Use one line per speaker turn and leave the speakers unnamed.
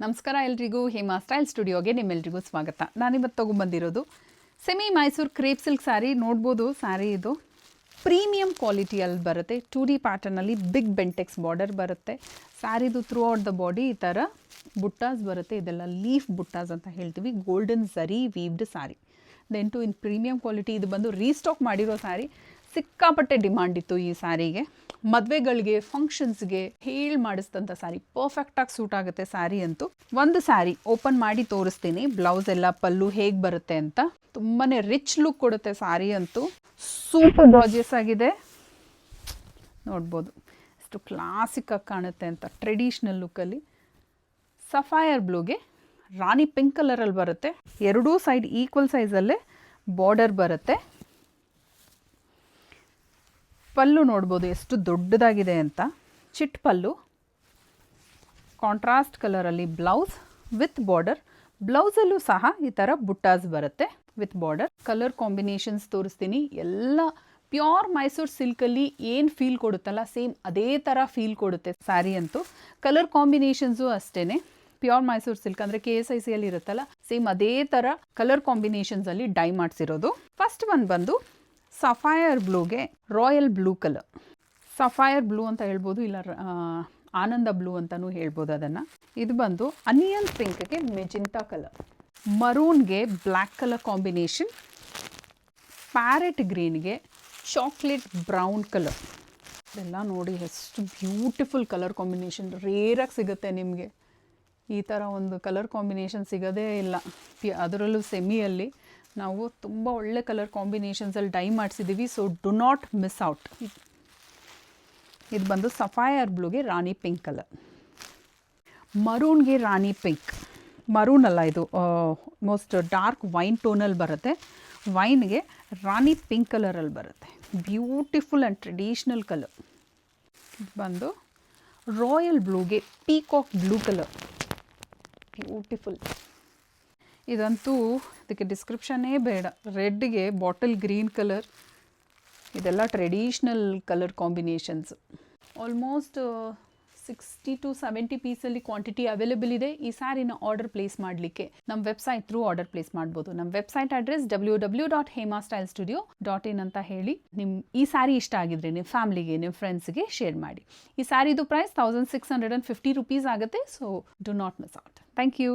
ನಮಸ್ಕಾರ ಎಲ್ರಿಗೂ, ಹೇಮಾ ಸ್ಟೈಲ್ ಸ್ಟುಡಿಯೋಗೆ ನಿಮ್ಮೆಲ್ರಿಗೂ ಸ್ವಾಗತ. ನಾನಿವತ್ತು ತೊಗೊಂಬಂದಿರೋದು semi Mysore crepe silk sari. ನೋಡ್ಬೋದು ಸ್ಯಾರಿ ಇದು ಪ್ರೀಮಿಯಂ ಕ್ವಾಲಿಟಿಯಲ್ಲಿ ಬರುತ್ತೆ. 2D ಪ್ಯಾಟರ್ನಲ್ಲಿ ಬಿಗ್ ಬೆಂಟೆಕ್ಸ್ ಬಾರ್ಡರ್ ಬರುತ್ತೆ. ಸ್ಯಾರಿದು ಥ್ರೂ ಔಟ್ ದ ಬಾಡಿ ಈ ಥರ ಬುಟ್ಟಾಸ್ ಬರುತ್ತೆ. ಇದೆಲ್ಲ ಲೀಫ್ ಬುಟ್ಟಾಸ್ ಅಂತ ಹೇಳ್ತೀವಿ. Golden zari weaved sari. Then two in premium quality. ಇದು ಬಂದು ರೀಸ್ಟಾಕ್ ಮಾಡಿರೋ ಸ್ಯಾರಿ. ಸಿಕ್ಕಾಪಟ್ಟೆ ಡಿಮಾಂಡ್ ಇತ್ತು ಈ ಸ್ಯಾರಿಗೆ. ಮದುವೆಗಳಿಗೆ, ಫಂಕ್ಷನ್ಸ್ಗೆ ಹೇಳಿ ಮಾಡಿಸಿದಂಥ ಸ್ಯಾರಿ. ಪರ್ಫೆಕ್ಟಾಗಿ ಸೂಟ್ ಆಗುತ್ತೆ ಸ್ಯಾರಿ ಅಂತೂ. ಒಂದು ಸ್ಯಾರಿ ಓಪನ್ ಮಾಡಿ ತೋರಿಸ್ತೀನಿ. ಬ್ಲೌಸ್ ಎಲ್ಲ ಪಲ್ಲು ಹೇಗೆ ಬರುತ್ತೆ ಅಂತ. ತುಂಬಾ ರಿಚ್ ಲುಕ್ ಕೊಡುತ್ತೆ ಸ್ಯಾರಿ ಅಂತೂ. ಸೂಪರ್ ಜಾರ್ಜಿಯಸ್ ಆಗಿದೆ. ನೋಡ್ಬೋದು ಎಷ್ಟು ಕ್ಲಾಸಿಕ್ಕಾಗಿ ಕಾಣುತ್ತೆ ಅಂತ. ಟ್ರೆಡಿಷ್ನಲ್ ಲುಕ್ಕಲ್ಲಿ ಸಫೈರ್ ಬ್ಲೂಗೆ ರಾಣಿ ಪಿಂಕ್ ಕಲರಲ್ಲಿ ಬರುತ್ತೆ. ಎರಡೂ ಸೈಡ್ ಈಕ್ವಲ್ ಸೈಜಲ್ಲೇ ಬಾರ್ಡರ್ ಬರುತ್ತೆ. ಪಲ್ಲು ನೋಡ್ಬೋದು ಎಷ್ಟು ದೊಡ್ಡದಾಗಿದೆ ಅಂತ. ಚಿಟ್ ಪಲ್ಲು, ಕಾಂಟ್ರಾಸ್ಟ್ ಕಲರಲ್ಲಿ ಬ್ಲೌಸ್ ವಿತ್ ಬಾರ್ಡರ್. ಬ್ಲೌಸಲ್ಲೂ ಸಹ ಈ ಥರ ಬುಟ್ಟಾಸ್ ಬರುತ್ತೆ ವಿತ್ ಬಾರ್ಡರ್. ಕಲರ್ ಕಾಂಬಿನೇಷನ್ಸ್ ತೋರಿಸ್ತೀನಿ. ಎಲ್ಲ ಪ್ಯೂರ್ ಮೈಸೂರು ಸಿಲ್ಕಲ್ಲಿ ಏನು ಫೀಲ್ ಕೊಡುತ್ತಲ್ಲ, ಸೇಮ್ ಅದೇ ಥರ ಫೀಲ್ ಕೊಡುತ್ತೆ ಸ್ಯಾರಿ ಅಂತೂ. ಕಲರ್ ಕಾಂಬಿನೇಷನ್ಸು ಅಷ್ಟೇ. ಪ್ಯೂರ್ ಮೈಸೂರು ಸಿಲ್ಕ್ ಅಂದರೆ KSICಯಲ್ಲಿ ಇರುತ್ತಲ್ಲ, ಸೇಮ್ ಅದೇ ಥರ ಕಲರ್ ಕಾಂಬಿನೇಷನ್ಸಲ್ಲಿ ಡೈ ಮಾಡಿಸಿರೋದು. ಫಸ್ಟ್ ಒನ್ ಬಂದು ಸಫೈರ್ ಬ್ಲೂಗೆ royal blue colour. Sapphire blue ಅಂತ ಹೇಳ್ಬೋದು, ಇಲ್ಲ ಆನಂದ ಬ್ಲೂ ಅಂತಲೂ ಹೇಳ್ಬೋದು ಅದನ್ನು. ಇದು ಬಂದು ಅನಿಯನ್ ಪಿಂಕ್ಗೆ ಮೆಜೆಂಟಾ ಕಲರ್. ಮರೂನ್ಗೆ ಬ್ಲ್ಯಾಕ್ ಕಲರ್ ಕಾಂಬಿನೇಷನ್. ಪ್ಯಾರೆಟ್ ಗ್ರೀನ್ಗೆ ಚಾಕ್ಲೇಟ್ ಬ್ರೌನ್ ಕಲರ್. ಇದೆಲ್ಲ ನೋಡಿ ಎಷ್ಟು ಬ್ಯೂಟಿಫುಲ್ ಕಲರ್ ಕಾಂಬಿನೇಷನ್. ರೇರಾಗಿ ಸಿಗುತ್ತೆ ನಿಮಗೆ ಈ ಥರ ಒಂದು ಕಲರ್ ಕಾಂಬಿನೇಷನ್. ಸಿಗೋದೇ ಇಲ್ಲ. ಅದರಲ್ಲೂ ಸೆಮಿಯಲ್ಲಿ ನಾವು ತುಂಬ ಒಳ್ಳೆ ಕಲರ್ ಕಾಂಬಿನೇಷನ್ಸಲ್ಲಿ ಡೈ ಮಾಡಿಸಿದ್ದೀವಿ. So do not miss out. ಇದು ಬಂದು ಸಫೈರ್ ಬ್ಲೂಗೆ ರಾಣಿ ಪಿಂಕ್ ಕಲರ್. ಮರೂನ್ಗೆ ರಾಣಿ ಪಿಂಕ್. ಮರೂನ್ ಅಲ್ಲ, ಇದು ಮೋಸ್ಟ್ ಡಾರ್ಕ್ ವೈನ್ ಟೋನಲ್ಲಿ ಬರುತ್ತೆ. ವೈನ್ಗೆ ರಾಣಿ ಪಿಂಕ್ ಕಲರಲ್ಲಿ ಬರುತ್ತೆ. Beautiful and traditional colour. ಇದು ಬಂದು ರಾಯಲ್ ಬ್ಲೂಗೆ ಪೀಕಾಕ್ ಬ್ಲೂ ಕಲರ್. ಬ್ಯೂಟಿಫುಲ್. ಇದಂತೂ ಇದಕ್ಕೆ ಡಿಸ್ಕ್ರಿಪ್ಷನ್ನೇ ಬೇಡ. ರೆಡ್ಗೆ ಬಾಟಲ್ ಗ್ರೀನ್ ಕಲರ್. ಇದೆಲ್ಲ traditional colour combinations. Almost 60 to 70 ಪೀಸಲ್ಲಿ ಕ್ವಾಂಟಿಟಿ ಅವೈಲೇಬಲ್ ಇದೆ. ಈ ಸ್ಯಾರಿನ ಆರ್ಡರ್ ಪ್ಲೇಸ್ ಮಾಡಲಿಕ್ಕೆ ನಮ್ಮ ವೆಬ್ಸೈಟ್ ಥ್ರೂ ಆರ್ಡರ್ ಪ್ಲೇಸ್ ಮಾಡ್ಬೋದು. ನಮ್ಮ ವೆಬ್ಸೈಟ್ ಅಡ್ರೆಸ್ www.hemastylestudio.in ಅಂತ ಹೇಳಿ. ಈ ಸ್ಯಾರಿ ಇಷ್ಟ ಆಗಿದ್ರೆ ನಿಮ್ಮ ಫ್ಯಾಮ್ಲಿಗೆ, ನಿಮ್ಮ ಫ್ರೆಂಡ್ಸ್ಗೆ ಶೇರ್ ಮಾಡಿ. ಈ ಸ್ಯಾರಿದು ಪ್ರೈಸ್ 1650 ರೂಪೀಸ್ ಆಗುತ್ತೆ. So do not miss out. Thank you.